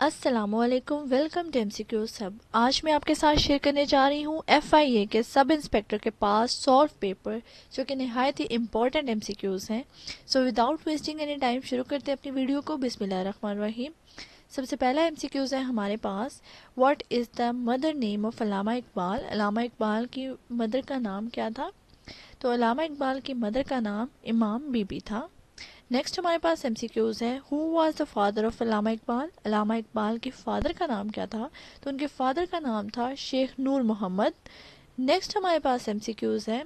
अस्सलामुअलैकुम, welcome to MCQ सब। आज मैं आपके साथ शेयर करने जा रही हूँ एफआईए के सब इंस्पेक्टर के पास सॉल्व पेपर जो कि नहायत ही इम्पॉर्टेंट एमसीक्यूज़ हैं। So without wasting any time शुरू करते हैं अपनी वीडियो को। बिस्मिल्लाहिर्रहमानिर्रहीम। सबसे पहला एमसीक्यूज़ है हमारे पास, what is the mother name of Allama Iqbal. Allama Iqbal की मदर का नाम क्या था? तो अल्लामा इकबाल की मदर का नाम इमाम बीबी था। नेक्स्ट हमारे पास एमसीक्यूज है, who was the father of Allama Iqbal. Allama Iqbal के फादर का नाम क्या था? तो उनके फादर का नाम था शेख नूर मोहम्मद। नेक्स्ट हमारे पास एमसीक्यूज है,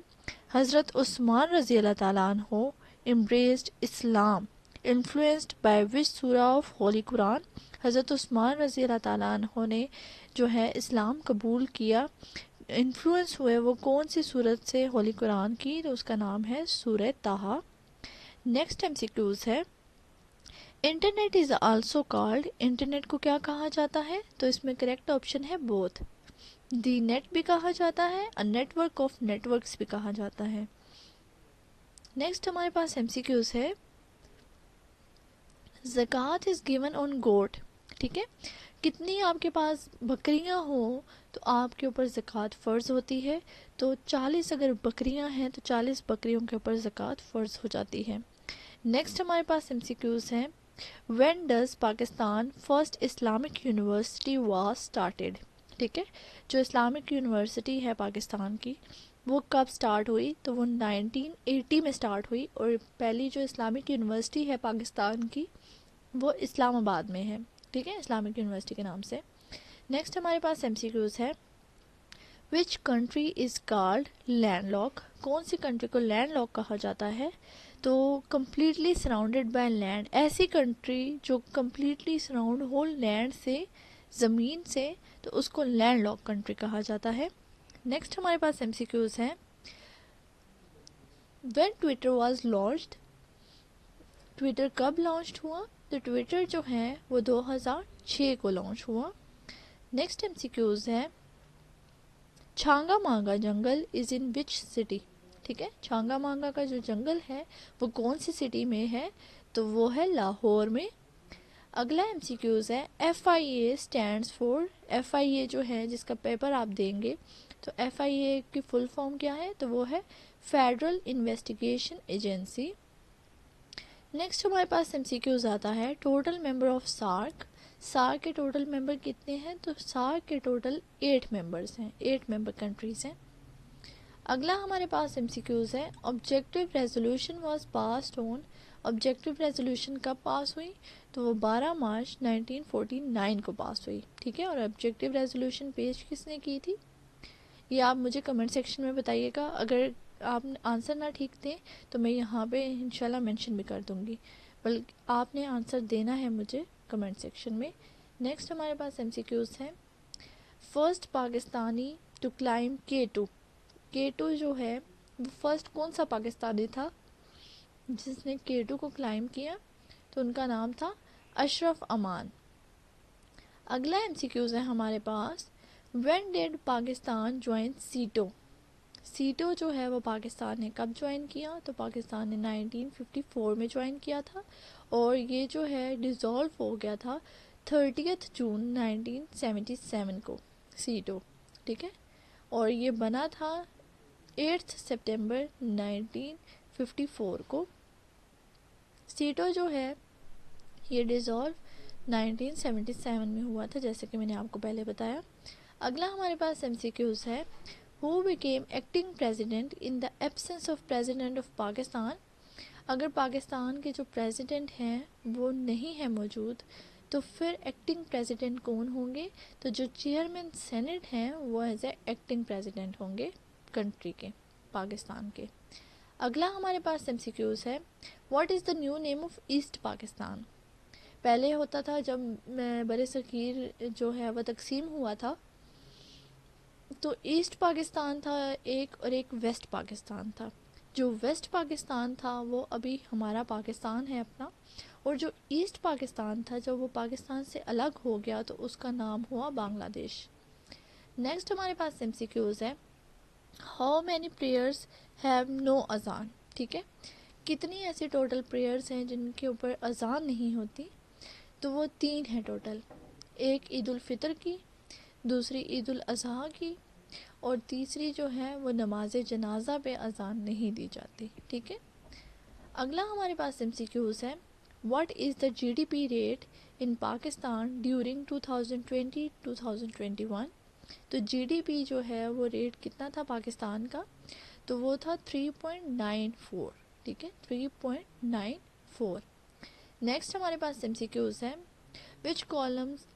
हज़रत उस्मान रजी अल्लाह ताला अन्हो embraced Islam influenced by which surah of Holi Quran. हज़रत उस्मान रजी अल्लाह ताला अन्हो ने जो है इस्लाम कबूल किया, इन्फ्लुएंस हुए वो कौन सी सूरत से? होली कुरान की। तो उसका नाम है सूरह ताहा। नेक्स्ट एमसीक्यूज है, internet is also called. Internet को क्या कहा जाता है? तो इसमें करेक्ट ऑप्शन है बोथ। दी नेट भी कहा जाता है, अ नेटवर्क ऑफ नेटवर्क्स भी कहा जाता है। नेक्स्ट हमारे पास एमसीक्यूज है, ज़कात इज गिवन ऑन गोट। ठीक है, कितनी आपके पास बकरियां हो तो आपके ऊपर ज़कात फ़र्ज होती है। तो 40 अगर बकरियां हैं तो 40 बकरियों के ऊपर ज़कात फ़र्ज हो जाती है। नेक्स्ट हमारे पास एमसीक्यूज हैं, when does Pakistan first Islamic university was started. ठीक है, जो इस्लामिक यूनिवर्सिटी है पाकिस्तान की वो कब स्टार्ट हुई? तो वो 1980 में स्टार्ट हुई और पहली जो इस्लामिक यूनिवर्सिटी है पाकिस्तान की वो इस्लामाबाद में है। ठीक है, इस्लामिक यूनिवर्सिटी के नाम से। नेक्स्ट हमारे पास एमसीक्यूज है, which country is called landlock. कौन सी कंट्री को लैंडलॉक कहा जाता है? तो कम्प्लीटली सराउंडेड बाय लैंड, ऐसी कंट्री जो कम्प्लीटली सराउंड हो लैंड से, ज़मीन से, तो उसको लैंडलॉक कंट्री कहा जाता है। नेक्स्ट हमारे पास एमसीक्यूज हैं, when Twitter was launched. Twitter कब लॉन्च हुआ? तो ट्विटर जो है वो 2006 को लॉन्च हुआ। नेक्स्ट एमसीक्यूज है, छांगा मांगा jungle is in which city. ठीक है, छांगा मांगा का जो जंगल है वो कौन सी सिटी में है? तो वो है लाहौर में। अगला एमसीक्यूज है, F I A stand for. F I A जो है जिसका पेपर आप देंगे तो एफ आई ए की फुल फॉर्म क्या है? तो वो है फेडरल इन्वेस्टिगेशन एजेंसी। नेक्स्ट हमारे पास एमसीक्यूज आता है, total member of SAARC. SAARC के टोटल मेंबर कितने हैं? तो सार्क के टोटल 8 मेंबर्स हैं, 8 मेंबर कंट्रीज हैं। अगला हमारे पास एमसीक्यूज है, objective resolution was passed on. Objective resolution कब पास हुई? तो वो 12 मार्च 1949 को पास हुई। ठीक है, और ऑब्जेक्टिव रेजोल्यूशन पेश किसने की थी ये आप मुझे कमेंट सेक्शन में बताइएगा। अगर आप आंसर ना ठीक दें तो मैं यहाँ पे इंशाल्लाह मेंशन भी कर दूँगी, बल्कि आपने आंसर देना है मुझे कमेंट सेक्शन में। नेक्स्ट हमारे पास एमसीक्यूज है, first Pakistani to climb K2। K2 जो है वो फर्स्ट कौन सा पाकिस्तानी था जिसने K2 को क्लाइम किया? तो उनका नाम था अशरफ अमान। अगला एमसीक्यूज है हमारे पास, व्हेन डिड पाकिस्तान ज्वाइन सीटो। सीटो जो है वो पाकिस्तान ने कब ज्वाइन किया? तो पाकिस्तान ने 1954 में ज्वाइन किया था और ये जो है डिज़ोल्व हो गया था 30 जून 1977 को सीटो। ठीक है, और ये बना था 8 सितंबर 1954 को। सीटो जो है ये डिज़ोल्व 1977 में हुआ था, जैसे कि मैंने आपको पहले बताया। अगला हमारे पास एमसीक्यूज है, who became acting president in the absence of president of Pakistan. अगर पाकिस्तान के जो प्रेसिडेंट हैं वो नहीं है मौजूद तो फिर एक्टिंग प्रेसिडेंट कौन होंगे? तो जो चेयरमैन सेनेट हैं वो एज ए एक्टिंग प्रेसिडेंट होंगे कंट्री के, पाकिस्तान के। अगला हमारे पास एमसीक्यूज है, what is the new name of east Pakistan. पहले होता था जब बरे सग़ीर जो है वह तकसीम हुआ था तो ईस्ट पाकिस्तान था एक और एक वेस्ट पाकिस्तान था। जो वेस्ट पाकिस्तान था वो अभी हमारा पाकिस्तान है अपना, और जो ईस्ट पाकिस्तान था जब वो पाकिस्तान से अलग हो गया तो उसका नाम हुआ बांग्लादेश। नेक्स्ट हमारे पास एमसीक्यूज है, how many prayers have no अजान। ठीक है, कितनी ऐसी टोटल प्रेयर्स हैं जिनके ऊपर अजान नहीं होती? तो वो 3 है टोटल। एक ईद उल फितर की, दूसरी ईद उल अज़हा की, और तीसरी जो है वो नमाज जनाजा पे अजान नहीं दी जाती। ठीक है। अगला हमारे पास एमसीक्यूज है, what is the GDP rate in Pakistan during 2020-2021। तो जीडीपी जो है वो रेट कितना था पाकिस्तान का, तो वो था 3.94। ठीक है, 3.94। नेक्स्ट हमारे पास एमसीक्यूज है, which columns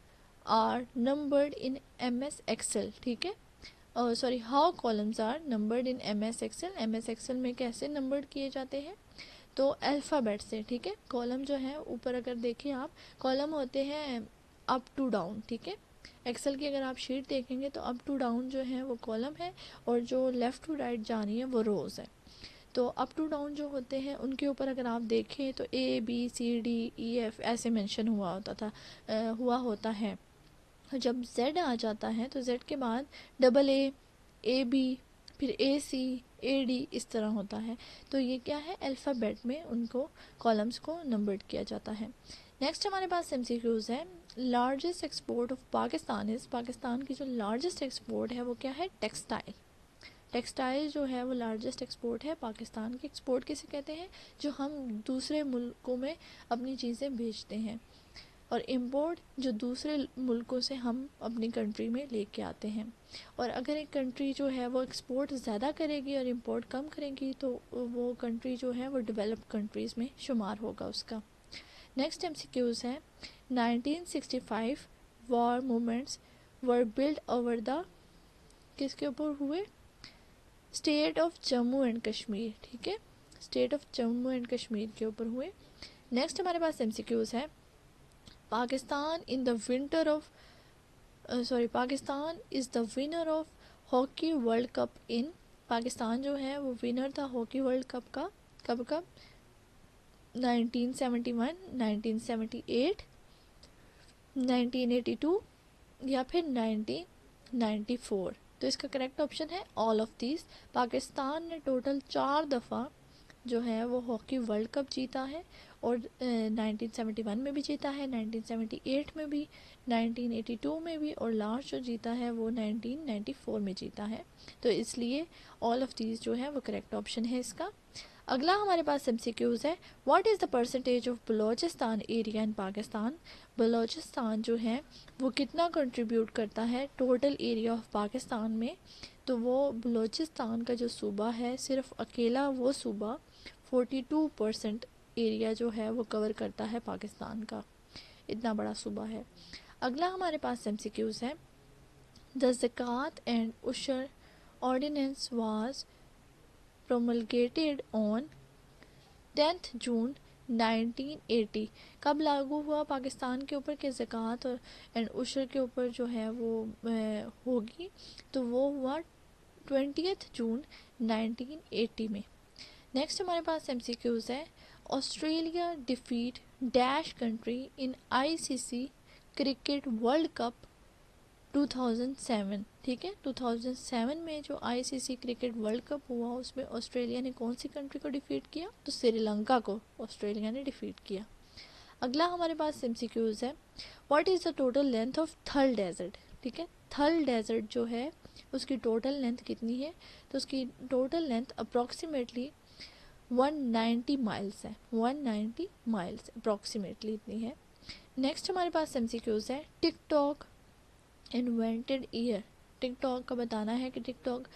are numbered in M S Excel. ठीक है, sorry, how columns are numbered in M S Excel. M S Excel में कैसे नंबर्ड किए जाते हैं, तो अल्फ़ाबेट से। ठीक है, कॉलम जो है ऊपर अगर देखें आप, कॉलम होते हैं अप टू डाउन। ठीक है, एक्सेल की अगर आप शीट देखेंगे तो अप टू डाउन जो है वो कॉलम है, और जो लेफ़्ट टू राइट जा रही है वो रोज़ है। तो अप टू डाउन जो होते हैं उनके ऊपर अगर आप देखें तो A B C D E F ऐसे मेंशन हुआ होता था, हुआ होता है। जब Z आ जाता है तो Z के बाद डबल ए बी, फिर ए सी, ए डी, इस तरह होता है। तो ये क्या है, अल्फ़ाबेट में उनको कॉलम्स को नंबर्ड किया जाता है। नेक्स्ट हमारे पास एमसीक्यूज़ है, largest export of Pakistan is. Pakistan की जो लार्जेस्ट एक्सपोर्ट है वो क्या है, टेक्सटाइल। टेक्सटाइल जो है वो लार्जेस्ट एक्सपोर्ट है पाकिस्तान की। एक्सपोर्ट किसे कहते हैं, जो हम दूसरे मुल्कों में अपनी चीज़ें भेजते हैं, और इम्पोर्ट जो दूसरे मुल्कों से हम अपनी कंट्री में लेके आते हैं। और अगर एक कंट्री जो है वो एक्सपोर्ट ज़्यादा करेगी और इम्पोर्ट कम करेगी तो वो कंट्री जो है वो डेवलप्ड कंट्रीज़ में शुमार होगा उसका। नेक्स्ट एमसीक्यूज़ है, 1965 war movements were built over the, किसके ऊपर हुए, state of Jammu and Kashmir. ठीक है, state of Jammu and Kashmir के ऊपर हुए। नेक्स्ट हमारे पास एमसीक्यूज़ है, Pakistan in the winter of Pakistan is the winner of hockey world cup in. Pakistan जो है वो विनर था हॉकी वर्ल्ड कप का, कब कब, 1971, 1978, 1982 या फिर 1994। तो इसका करेक्ट ऑप्शन है ऑल ऑफ दीज। पाकिस्तान ने टोटल 4 दफ़ा जो है वो हॉकी वर्ल्ड कप जीता है, और 1971 में भी जीता है, 1978 में भी, 1982 में भी, और लास्ट जो जीता है वो 1994 में जीता है। तो इसलिए ऑल ऑफ दीज जो है वो करेक्ट ऑप्शन है इसका। अगला हमारे पास एमसीक्यूज़ है, what is the percentage of Balochistan area in Pakistan. Balochistan जो है वो कितना कंट्रीब्यूट करता है टोटल एरिया ऑफ पाकिस्तान में। तो वो बलोचिस्तान का जो सूबा है, सिर्फ अकेला वो सूबा 42% एरिया जो है वो कवर करता है पाकिस्तान का, इतना बड़ा सूबा है। अगला हमारे पास एमसीक्यूज़ है, the zakat and ushr ordinance was promulgated on 10 June 1980। कब लागू हुआ पाकिस्तान के ऊपर कि ज़कात एंड उशर के ऊपर जो है वो होगी, तो वो हुआ 20 जून 1980 में। नेक्स्ट हमारे पास एमसीक्यूज़ है, Australia defeat dash country in ICC cricket world cup 2007। ठीक है, 2007 में जो आईसीसी क्रिकेट वर्ल्ड कप हुआ उसमें ऑस्ट्रेलिया ने कौन सी कंट्री को डिफीट किया, तो श्रीलंका को ऑस्ट्रेलिया ने डिफीट किया। अगला हमारे पास एमसीक्यूज़ है, what is the total length of थल डेजर्ट। ठीक है, थल डेजर्ट जो है उसकी टोटल लेंथ कितनी है, तो उसकी टोटल लेंथ अप्रॉक्सीमेटली 190 माइल्स है, 190 माइल्स अप्रॉक्सीमेटली इतनी है। नेक्स्ट हमारे पास एमसीक्यूज़ है, टिकटॉक इन्वेंटेड ईयर। टिकटॉक का बताना है कि टिकटॉक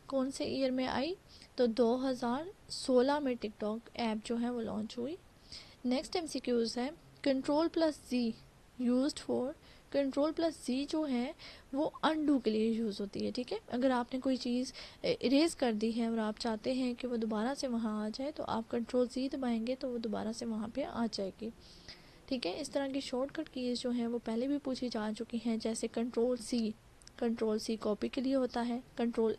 कौन से ईयर में आई, तो 2016 में टिकटॉक ऐप जो है वो लॉन्च हुई। नेक्स्ट एमसीक्यूज़ है, control plus G used for. Control plus G जो है वो अनडू के लिए यूज़ होती है। ठीक है, अगर आपने कोई चीज़ इरेज कर दी है और आप चाहते हैं कि वो दोबारा से वहाँ आ जाए, तो आप कंट्रोल जी दबाएंगे तो वो दोबारा से वहाँ पे आ जाएगी। ठीक है, इस तरह की शॉर्टकट कीज़ जो हैं वो पहले भी पूछी जा चुकी हैं, जैसे कंट्रोल सी कॉपी के लिए होता है, कंट्रोल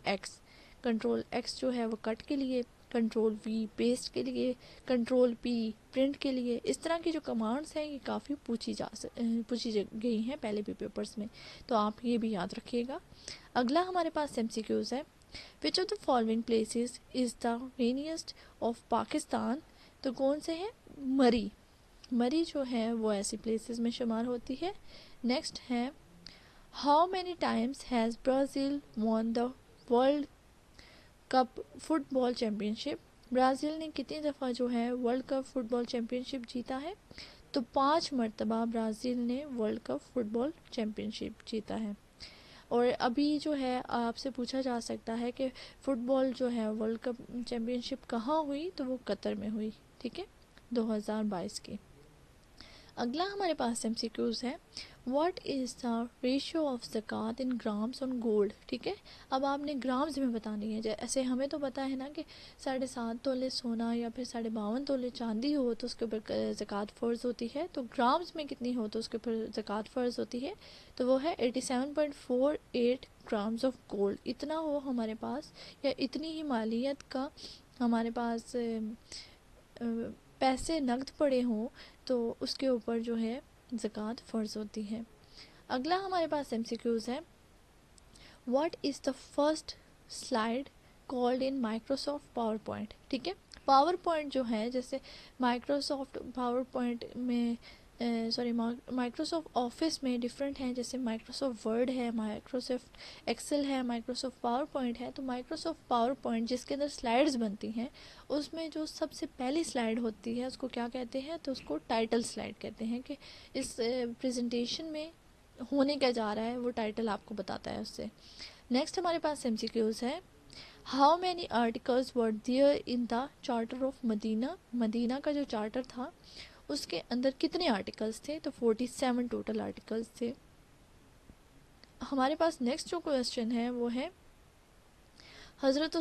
एक्स जो है वो कट के लिए, कंट्रोल वी पेस्ट के लिए, कंट्रोल पी प्रिंट के लिए। इस तरह की जो कमांड्स हैं ये काफ़ी पूछी गई हैं पहले भी पेपर्स में, तो आप ये भी याद रखिएगा। अगला हमारे पास एमसीक्यूज़ है, which of the following places is the rainiest of Pakistan. तो कौन से हैं, मरी। मरी जो है वो ऐसी प्लेसेस में शुमार होती है। नेक्स्ट है how many times has Brazil won the world cup football championship. Brazil ने कितनी दफ़ा जो है वर्ल्ड कप फुटबॉल चैम्पियनशिप जीता है? तो 5 मरतबा ब्राज़ील ने वर्ल्ड कप फुटबॉल चैम्पियनशिप जीता है। और अभी जो है आपसे पूछा जा सकता है कि फ़ुटबॉल जो है वर्ल्ड कप चैम्पियनशिप कहाँ हुई, तो वो कतर में हुई, ठीक है, 2022 की। अगला हमारे पास MCQs है what is the ratio of zakat in grams on gold. ठीक है, अब आपने ग्राम्स में बतानी है। जैसे हमें तो पता है ना कि 7.5 तोले सोना या फिर 52 तोले चांदी हो तो उसके ऊपर ज़कात फ़र्ज़ होती है। तो ग्राम्स में कितनी हो तो उसके ऊपर ज़कात फ़र्ज़ होती है, तो वो है 87.48 ग्राम्स ऑफ गोल्ड। इतना हो हमारे पास, या इतनी ही मालियत का हमारे पास पैसे नकद पड़े हों तो उसके ऊपर जो है ज़कात फ़र्ज़ होती है। अगला हमारे पास MCQs है what is the first slide called in Microsoft power point. ठीक है, पावर पॉइंट जो है, जैसे माइक्रोसॉफ्ट पावर पॉइंट में माइक्रोसॉफ्ट ऑफिस में डिफरेंट हैं, जैसे माइक्रोसॉफ्ट वर्ड है, माइक्रोसॉफ्ट एक्सेल है, माइक्रोसॉफ्ट पावर पॉइंट है। तो माइक्रोसॉफ्ट पावर पॉइंट जिसके अंदर स्लाइड्स बनती हैं, उसमें जो सबसे पहली स्लाइड होती है उसको क्या कहते हैं, तो उसको टाइटल स्लाइड कहते हैं। कि इस प्रेजेंटेशन में होने क्या जा रहा है वो टाइटल आपको बताता है उससे। नेक्स्ट हमारे पास MCQs है how many articles were there in the charter of Medina. Medina का जो चार्टर था उसके अंदर कितने आर्टिकल्स थे, तो 47 टोटल आर्टिकल्स थे। हमारे पास नेक्स्ट जो क्वेश्चन है वो है हज़रत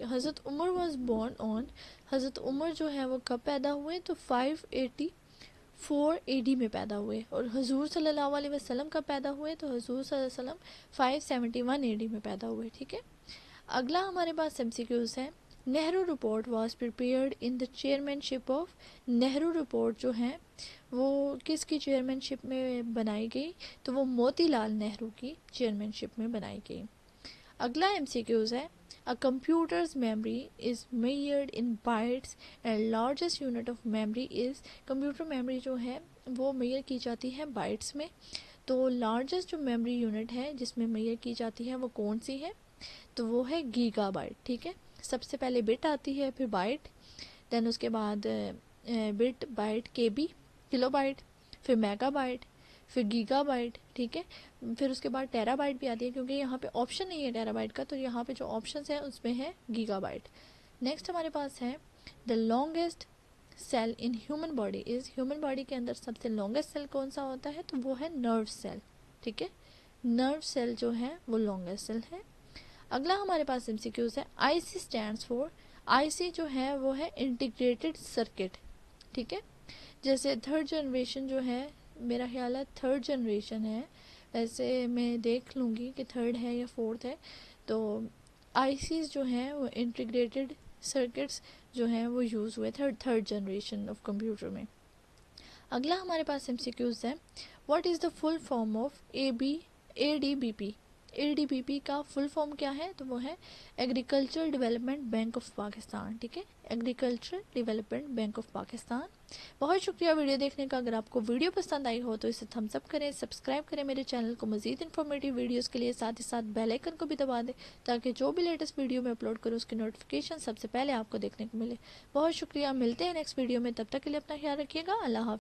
हज़रत उमर वाज बोर्न ऑन। हज़रत उमर जो है वो कब पैदा हुए, तो 584 AD में पैदा हुए। और हुजूर सल्लल्लाहु अलैहि वसल्लम कब पैदा हुए, तो हुजूर सल्लल्लाहु अलैहि वसल्लम 571 AD में पैदा हुए। ठीक है, अगला हमारे पास MCQs है Nehru report was prepared in the chairmanship of. Nehru report जो है वो किसकी चेयरमैनशिप में बनाई गई, तो वो मोतीलाल नेहरू की चेयरमैनशिप में बनाई गई। अगला MCQs है a computer's memory is measured in bytes and largest unit of memory is. Computer memory जो है वो मेजर की जाती है बाइट्स में। तो लार्जेस्ट जो मेमोरी यूनिट है जिसमें मेजर की जाती है वो कौन सी है, तो वो है गीगाबाइट। ठीक है, सबसे पहले बिट आती है, फिर बाइट, देन उसके बाद बिट, बाइट, KB, किलोबाइट, फिर मेगाबाइट, फिर गीगाबाइट। ठीक है, फिर उसके बाद टेराबाइट भी आती है, क्योंकि यहाँ पे ऑप्शन नहीं है टेराबाइट का, तो यहाँ पे जो ऑप्शन है उसमें है गीगाबाइट। नेक्स्ट हमारे पास है the longest cell in human body is. Human body के अंदर सबसे लॉन्गेस्ट सेल कौन सा होता है, तो वो है नर्व सेल। ठीक है, नर्व सेल जो है वो लॉन्गेस्ट सेल है। अगला हमारे पास MCQs है IC स्टैंड्स फॉर। IC जो है वो है इंटीग्रेटेड सर्किट। ठीक है, जैसे थर्ड जनरेशन जो है, मेरा ख्याल है थर्ड जनरेशन है, वैसे मैं देख लूँगी कि थर्ड है या फोर्थ है। तो ICs जो हैं वो इंटीग्रेटेड सर्किट्स जो हैं वो यूज़ हुए थर्ड जनरेशन ऑफ कंप्यूटर में। अगला हमारे पास MCQs है what is the full form of ADBP। ADBP का फुल फॉर्म क्या है, तो वो है agriculture development bank of Pakistan. ठीक है, agriculture development bank of Pakistan. बहुत शुक्रिया वीडियो देखने का। अगर आपको वीडियो पसंद आई हो तो इसे थम्स अप करें, सब्सक्राइब करें मेरे चैनल को मज़ीद इन्फॉर्मेटिव वीडियोस के लिए, साथ ही साथ बेल आइकन को भी दबा दें ताकि जो भी लेटेस्ट वीडियो मैं अपलोड करूँ उसकी नोटिफिकेशन सबसे पहले आपको देखने को मिले। बहुत शुक्रिया, मिलते हैं नेक्स्ट वीडियो में, तब तक के लिए अपना ख्याल रखिएगा। अल्लाह हाफ़िज़।